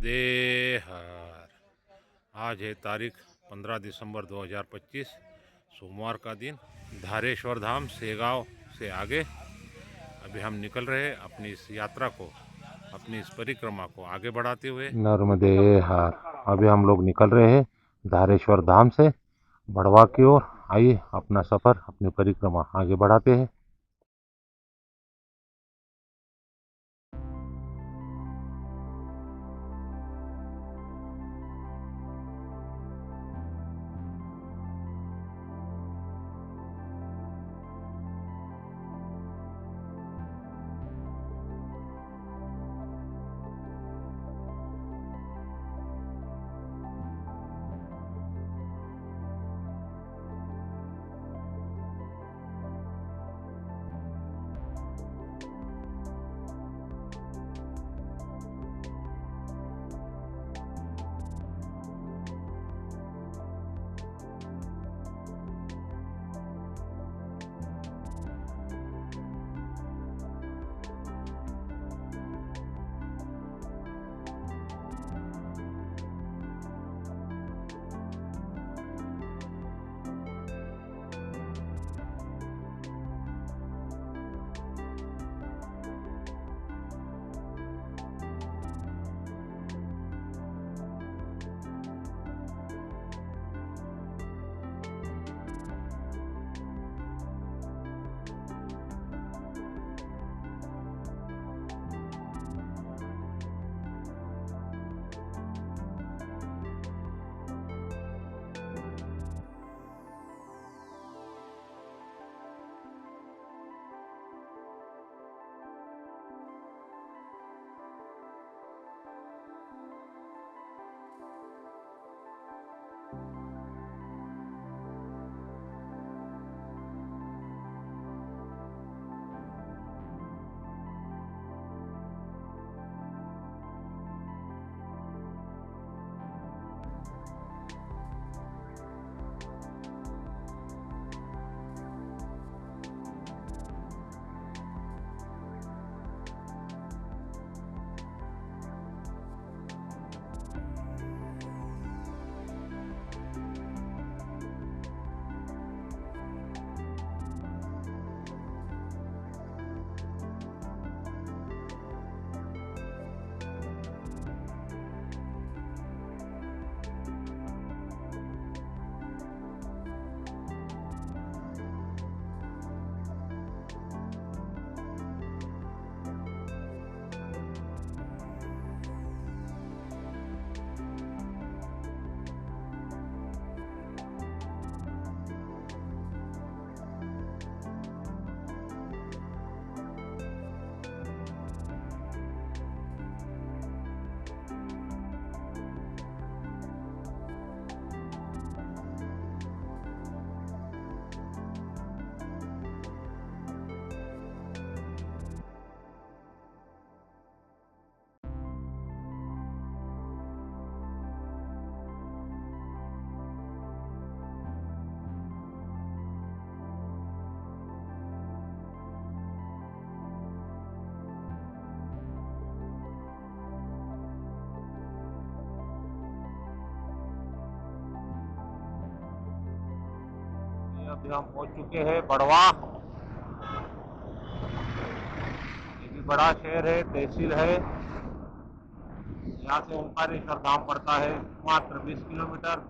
नर्मदे हर। आज है तारीख 15 दिसंबर 2025, सोमवार का दिन। धारेश्वर धाम सेगांव से आगे अभी हम निकल रहे हैं अपनी इस यात्रा को, अपनी इस परिक्रमा को आगे बढ़ाते हुए। नर्मदे हर। अभी हम लोग निकल रहे हैं धारेश्वर धाम से बड़वा की ओर। आइए अपना सफर, अपनी परिक्रमा आगे बढ़ाते हैं। अभी हम पहुंच चुके हैं बड़वा। ये भी बड़ा शहर है, तहसील है। यहाँ से ओंकारेश्वर धाम पड़ता है मात्र 20 किलोमीटर।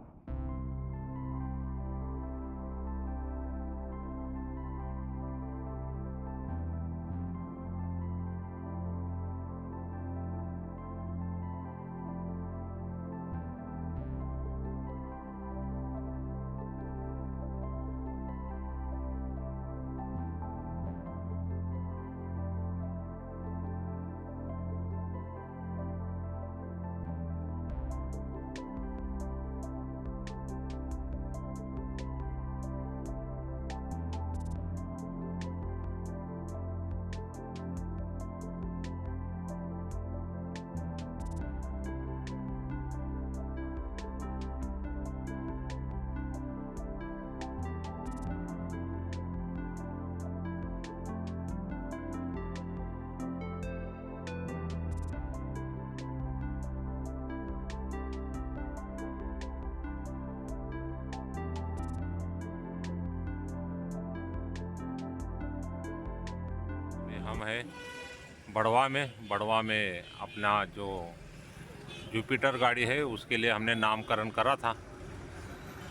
हम हैं बड़वा में अपना जो जुपिटर गाड़ी है उसके लिए हमने नामकरण करा था।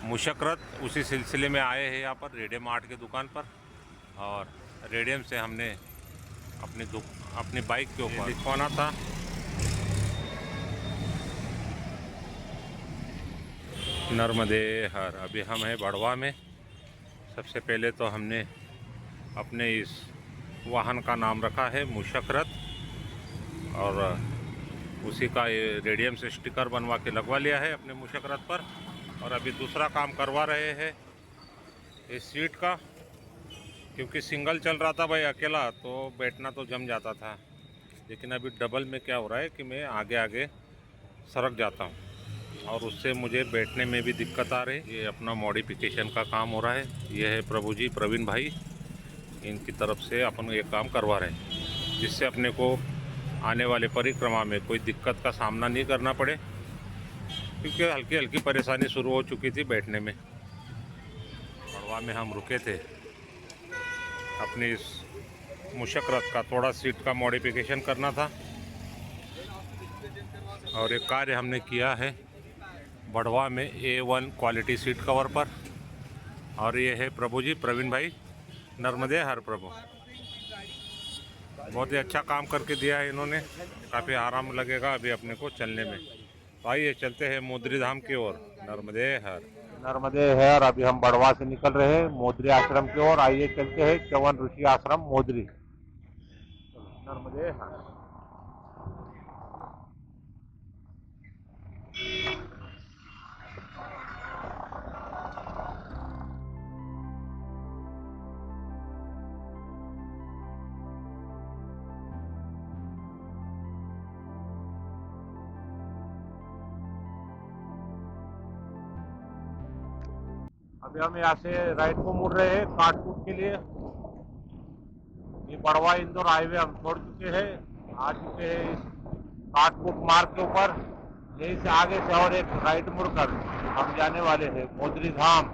मुशक्करत उसी सिलसिले में आए हैं यहाँ पर रेडियम आर्ट की दुकान पर, और रेडियम से हमने अपनी बाइक के ऊपर लिखवाना था। नर्मदे हर। अभी हम हैं बड़वा में। सबसे पहले तो हमने अपने इस वाहन का नाम रखा है मुशक्करत, और उसी का ये रेडियम से स्टिकर बनवा के लगवा लिया है अपने मुशक्करत पर। और अभी दूसरा काम करवा रहे हैं इस सीट का, क्योंकि सिंगल चल रहा था भाई अकेला तो बैठना तो जम जाता था, लेकिन अभी डबल में क्या हो रहा है कि मैं आगे आगे सरक जाता हूँ और उससे मुझे बैठने में भी दिक्कत आ रही है। ये अपना मॉडिफिकेशन का काम हो रहा है। ये है प्रभु जी प्रवीण भाई, इनकी तरफ से अपन ये काम करवा रहे हैं, जिससे अपने को आने वाले परिक्रमा में कोई दिक्कत का सामना नहीं करना पड़े, क्योंकि हल्की हल्की परेशानी शुरू हो चुकी थी बैठने में। बड़वा में हम रुके थे, अपनी इस मुशक्करत का थोड़ा सीट का मॉडिफिकेशन करना था, और एक कार्य हमने किया है बड़वा में A1 क्वालिटी सीट कवर पर। और ये है प्रभु जी प्रवीण भाई, नर्मदे हर प्रभु। बहुत ही अच्छा काम करके दिया है इन्होंने, काफ़ी आराम लगेगा अभी अपने को चलने में। तो आइए चलते हैं मोदरी धाम की ओर। नर्मदे हर। नर्मदे है। और अभी हम बड़वा से निकल रहे हैं मोदरी आश्रम की ओर। आइए चलते हैं च्यवन ऋषि आश्रम मोदरी। नर्मदे हर। अभी हम यहाँ से राइट को मुड़ रहे हैं काटपुट के लिए। ये बड़वा इंदौर हाईवे हम छोड़ चुके हैं, आ चुके हैं इस काटपुट मार्ग के ऊपर। यहीं से आगे से और एक राइट मुड़कर हम जाने वाले हैं मोदरी धाम।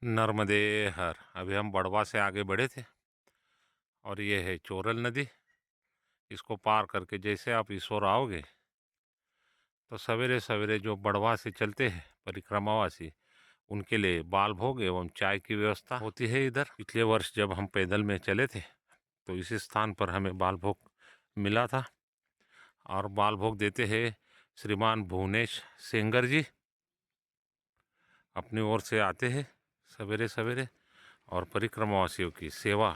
नर्मदे हर। अभी हम बड़वा से आगे बढ़े थे और ये है चोरल नदी। इसको पार करके जैसे आप ईश्वर आओगे तो सवेरे सवेरे जो बड़वा से चलते हैं परिक्रमावासी, उनके लिए बाल भोग एवं चाय की व्यवस्था होती है इधर। पिछले वर्ष जब हम पैदल में चले थे तो इसी स्थान पर हमें बाल भोग मिला था और बाल भोग देते हैं श्रीमान भुवनेश सेंगर जी। अपनी ओर से आते हैं सवेरे सवेरे और परिक्रमावासियों की सेवा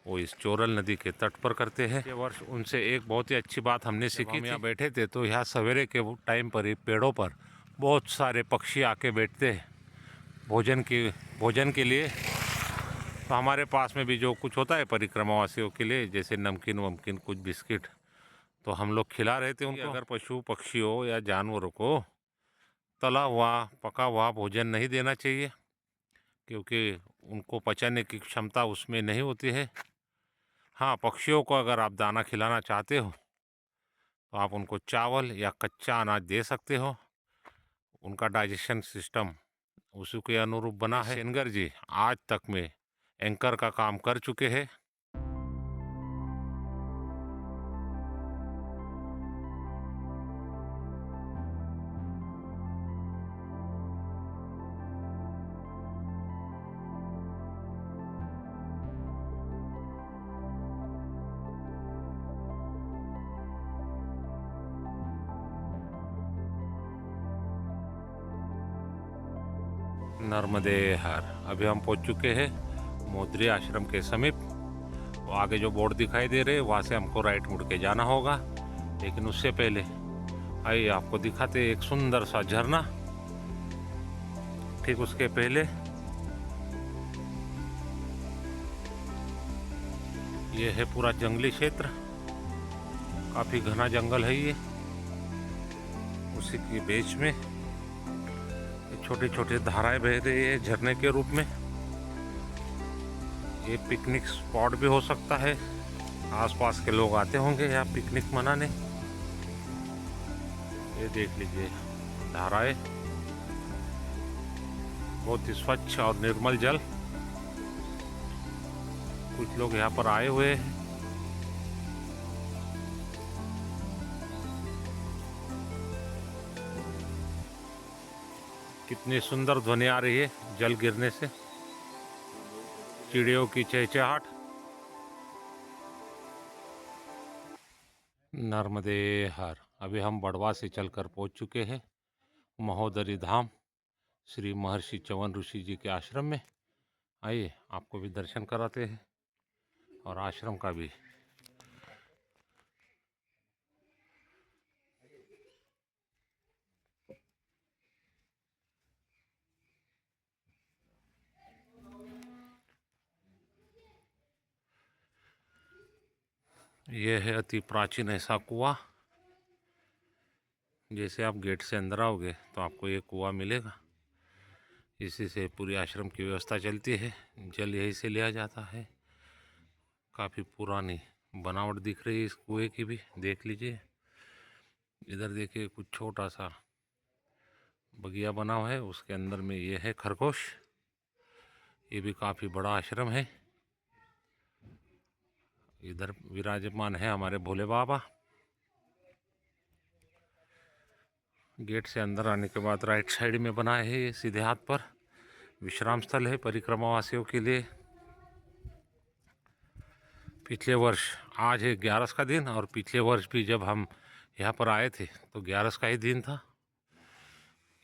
वो इस चोरल नदी के तट पर करते हैं। ये वर्ष उनसे एक बहुत ही अच्छी बात हमने सीखी। यहाँ बैठे थे तो यहाँ सवेरे के टाइम पर ही पेड़ों पर बहुत सारे पक्षी आके बैठते हैं भोजन के लिए। तो हमारे पास में भी जो कुछ होता है परिक्रमावासियों के लिए, जैसे नमकीन वमकीन कुछ बिस्किट, तो हम लोग खिला रहे थे उनको। अगर पशु पक्षियों या जानवरों को तला हुआ पका हुआ भोजन नहीं देना चाहिए, क्योंकि उनको पचाने की क्षमता उसमें नहीं होती है। हाँ, पक्षियों को अगर आप दाना खिलाना चाहते हो तो आप उनको चावल या कच्चा अनाज दे सकते हो। उनका डाइजेशन सिस्टम उसी के अनुरूप बना है। सेंगर जी आज तक में एंकर का काम कर चुके हैं। नर्मदे हर। अभी हम पहुंच चुके हैं मोदरी आश्रम के समीप। वो आगे जो बोर्ड दिखाई दे रहे हैं वहाँ से हमको राइट मुड़ के जाना होगा, लेकिन उससे पहले आइए आपको दिखाते एक सुंदर सा झरना। ठीक उसके पहले ये है पूरा जंगली क्षेत्र, काफी घना जंगल है ये। उसी के बीच में छोटे छोटे धाराएं बह रही है झरने के रूप में। ये पिकनिक स्पॉट भी हो सकता है, आसपास के लोग आते होंगे यहाँ पिकनिक मनाने। ये देख लीजिए धाराएं, बहुत ही स्वच्छ और निर्मल जल। कुछ लोग यहाँ पर आए हुए हैं। कितनी सुंदर ध्वनि आ रही है जल गिरने से, चिड़ियों की चहचहाट। नर्मदे हर। अभी हम बड़वा से चलकर पहुंच चुके हैं महोदरी धाम श्री महर्षि च्यवन ऋषि जी के आश्रम में। आइए आपको भी दर्शन कराते हैं और आश्रम का भी। यह है अति प्राचीन ऐसा कुआं। जैसे आप गेट से अंदर आओगे तो आपको ये कुआं मिलेगा। इसी से पूरी आश्रम की व्यवस्था चलती है। जल यहीं से लिया जाता है। काफ़ी पुरानी बनावट दिख रही है इस कुएं की भी, देख लीजिए। इधर देखिए कुछ छोटा सा बगिया बना हुआ है, उसके अंदर में ये है खरगोश। ये भी काफ़ी बड़ा आश्रम है। इधर विराजमान है हमारे भोले बाबा। गेट से अंदर आने के बाद राइट साइड में बना है ये सीधे हाथ पर विश्राम स्थल है परिक्रमावासियों के लिए। पिछले वर्ष आज है 11 का दिन, और पिछले वर्ष भी जब हम यहाँ पर आए थे तो 11 का ही दिन था।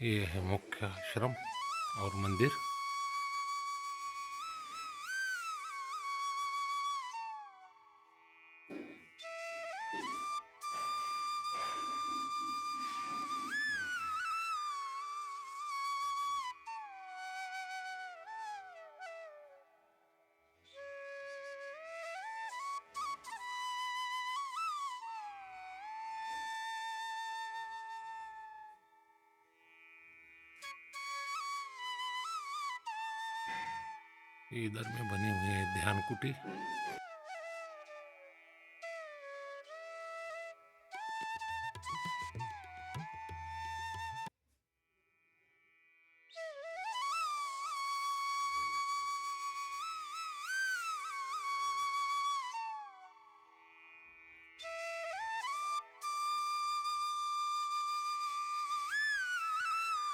ये है मुख्य आश्रम और मंदिर। इधर में बनी हुई है ध्यान कुटी।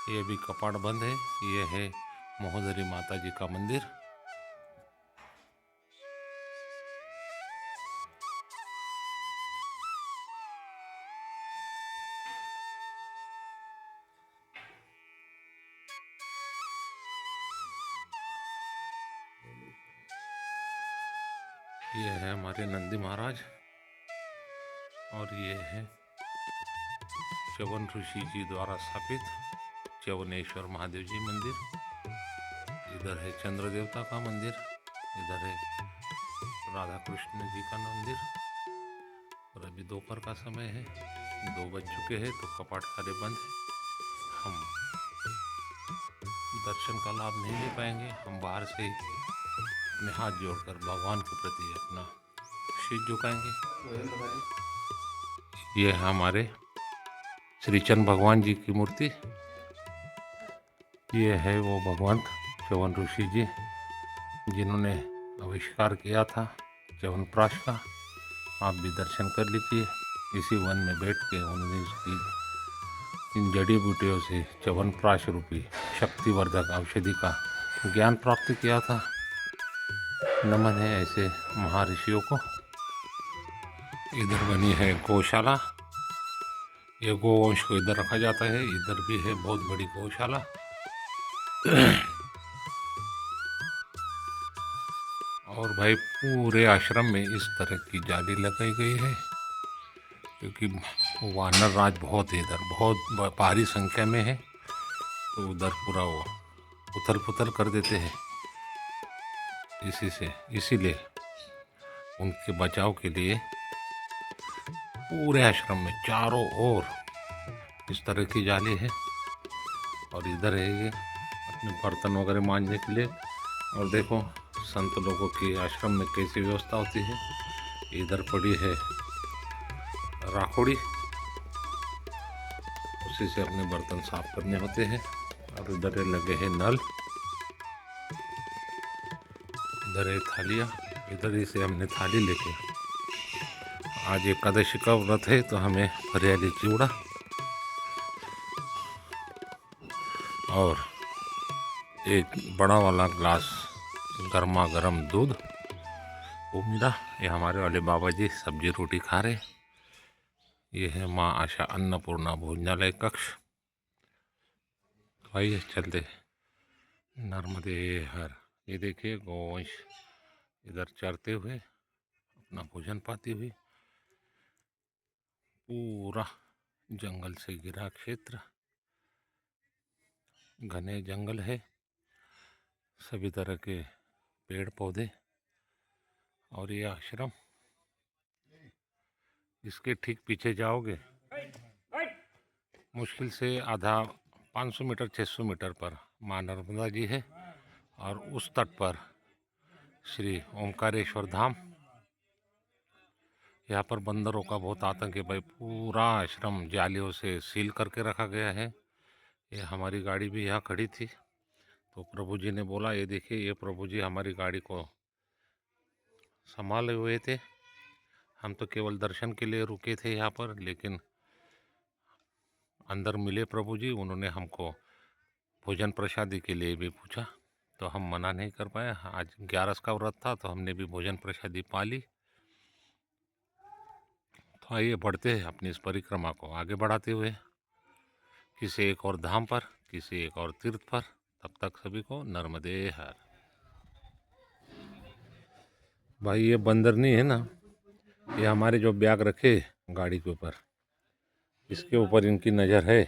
ये भी कपाट बंद है। ये है महोदरी माता जी का मंदिर। ये है हमारे नंदी महाराज और ये है च्यवन ऋषि जी द्वारा स्थापित च्यवनेश्वर महादेव जी मंदिर। इधर है चंद्र देवता का मंदिर, इधर है राधा कृष्ण जी का मंदिर। और अभी दोपहर का समय है, 2 बज चुके हैं तो कपाट सारे बंद है। हम दर्शन का लाभ नहीं ले पाएंगे। हम बाहर से ही अपने हाथ जोड़कर भगवान के प्रति अपना शीश झुकाएंगे। ये है हमारे श्री चंद भगवान जी की मूर्ति। ये है वो भगवंत च्यवन ऋषि जी जिन्होंने आविष्कार किया था च्यवनप्राश का। आप भी दर्शन कर लीजिए। इसी वन में बैठ के उन्होंने इसकी इन जड़ी बूटियों से च्यवनप्राश रूपी शक्तिवर्धक औषधि का ज्ञान प्राप्त किया था। नमन है ऐसे महर्षियों को। इधर बनी है गौशाला। ये गोवंश को इधर रखा जाता है। इधर भी है बहुत बड़ी गौशाला। और भाई पूरे आश्रम में इस तरह की जाली लगाई गई है क्योंकि वानर राज बहुत है इधर, बहुत भारी संख्या में है। तो उधर पूरा वो उथल पुथल कर देते हैं। इसीलिए उनके बचाव के लिए पूरे आश्रम में चारों ओर इस तरह की जाली है। और इधर है ये अपने बर्तन वगैरह मांजने के लिए। और देखो संत लोगों की आश्रम में कैसी व्यवस्था होती है। इधर पड़ी है राखोड़ी, उसी से अपने बर्तन साफ करने होते हैं। और इधर लगे हैं नल, इधर है थालियाँ। इधर ही से हमने थाली लेके, आज एकादशी का व्रत है तो हमें हरियाली चिवड़ा और एक बड़ा वाला ग्लास गर्मा गर्म दूध वो मिला। ये हमारे वाले बाबा जी सब्जी रोटी खा रहे। ये है माँ आशा अन्नपूर्णा भोजनालय कक्ष। तो आइए चलते नर्मदे हर। ये देखिए गौवंश इधर चरते हुए अपना भोजन पाती हुई। पूरा जंगल से घिरा क्षेत्र, घने जंगल है, सभी तरह के पेड़ पौधे। और ये आश्रम, इसके ठीक पीछे जाओगे मुश्किल से आधा 500 मीटर 600 मीटर पर माँ नर्मदा जी है। और उस तट पर श्री ओमकारेश्वर धाम। यहाँ पर बंदरों का बहुत आतंक है भाई। पूरा आश्रम जालियों से सील करके रखा गया है। ये हमारी गाड़ी भी यहाँ खड़ी थी तो प्रभु जी ने बोला ये देखिए, ये प्रभु जी हमारी गाड़ी को संभाले हुए थे। हम तो केवल दर्शन के लिए रुके थे यहाँ पर, लेकिन अंदर मिले प्रभु जी। उन्होंने हमको भोजन प्रसादी के लिए भी पूछा तो हम मना नहीं कर पाए। आज 11 का व्रत था तो हमने भी भोजन प्रसादी पा ली। तो आइए बढ़ते हैं अपनी इस परिक्रमा को आगे बढ़ाते हुए किसी एक और धाम पर, किसी एक और तीर्थ पर। तब तक सभी को नर्मदे हर। भाई ये बंदर नहीं है ना, ये हमारे जो बैग रखे गाड़ी के ऊपर, इसके ऊपर इनकी नज़र है।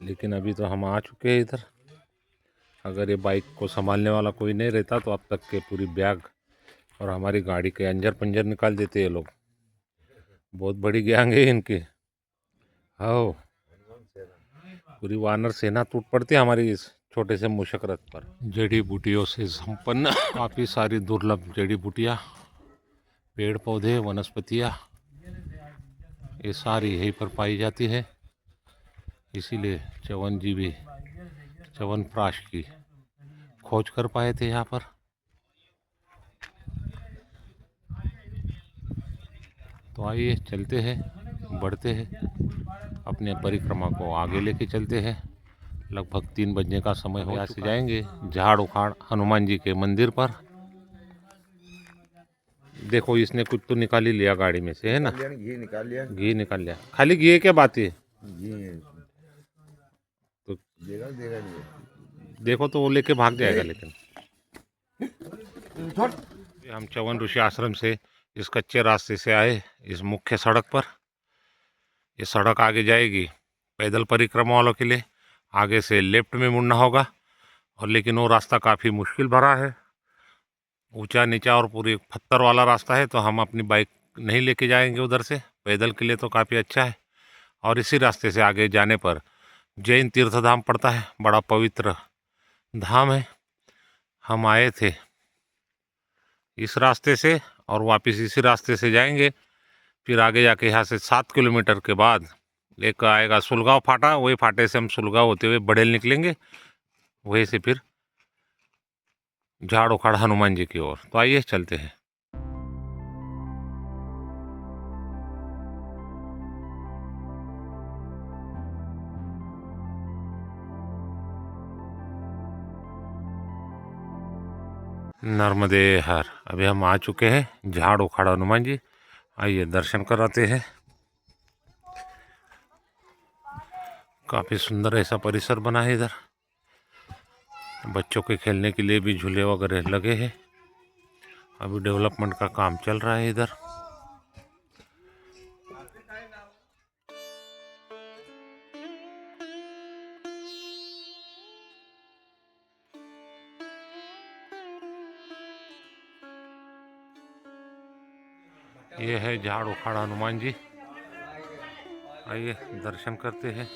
लेकिन अभी तो हम आ चुके हैं इधर। अगर ये बाइक को संभालने वाला कोई नहीं रहता तो अब तक के पूरी बैग और हमारी गाड़ी के अंजर पंजर निकाल देते ये लोग। बहुत बड़ी गैंग है इनकी। हाँ, पूरी वानर सेना टूट पड़ती है हमारी इस छोटे से मूषक रथ पर। जड़ी बूटियों से संपन्न काफ़ी सारी दुर्लभ जड़ी बूटियाँ, पेड़ पौधे, वनस्पतियाँ, ये सारी यहीं पर पाई जाती है। इसीलिए च्यवन जी भी च्यवनप्राश की खोज कर पाए थे यहाँ पर। तो आइए चलते हैं, बढ़ते हैं। अपने परिक्रमा को आगे लेके चलते हैं। लगभग 3 बजने का समय हो, यहाँ से जाएंगे झाड़ उखाड़ हनुमान जी के मंदिर पर। देखो इसने कुछ तो निकाल ही लिया गाड़ी में से, है ना? घी निकाल लिया। घी निकाल लिया। खाली घी है क्या बात है? घी तो देगा देगा नहीं। देखो तो वो लेके भाग जाएगा। लेकिन हम च्यवन ऋषि आश्रम से इस कच्चे रास्ते से आए इस मुख्य सड़क पर। ये सड़क आगे जाएगी पैदल परिक्रमा वालों के लिए। आगे से लेफ्ट में मुड़ना होगा, और लेकिन वो रास्ता काफ़ी मुश्किल भरा है, ऊंचा नीचा और पूरी पत्थर वाला रास्ता है। तो हम अपनी बाइक नहीं लेके जाएंगे उधर से। पैदल के लिए तो काफ़ी अच्छा है। और इसी रास्ते से आगे जाने पर जैन तीर्थ धाम पड़ता है, बड़ा पवित्र धाम है। हम आए थे इस रास्ते से और वापस इसी रास्ते से जाएंगे। फिर आगे जाके यहाँ से 7 किलोमीटर के बाद एक आएगा सुलगांव फाटा। वही फाटे से हम सुलगांव होते हुए बड़ेल निकलेंगे, वहीं से फिर झाड़ उखाड़ हनुमान जी की ओर। तो आइए चलते हैं। नर्मदे हर। अभी हम आ चुके हैं झाड़ उखाड़ हनुमान जी। आइए दर्शन कराते हैं। काफ़ी सुंदर ऐसा परिसर बना है इधर। बच्चों के खेलने के लिए भी झूले वगैरह लगे हैं। अभी डेवलपमेंट का काम चल रहा है इधर। ये है झाड़ उखाड़ हनुमान जी। आइए दर्शन करते हैं।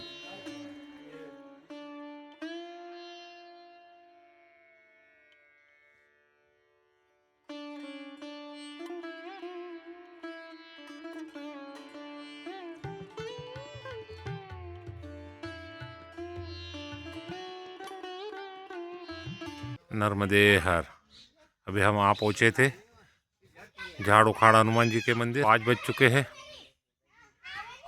नर्मदे हर। अभी हम आ पहुँचे थे झाड़ उखाड़ हनुमान जी के मंदिर। 5 बज चुके हैं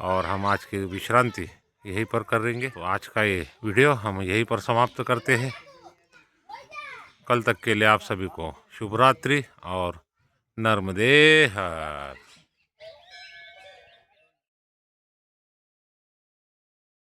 और हम आज की विश्रांति यहीं पर करेंगे। तो आज का ये वीडियो हम यहीं पर समाप्त करते हैं। कल तक के लिए आप सभी को शुभ रात्रि और नर्मदे हर।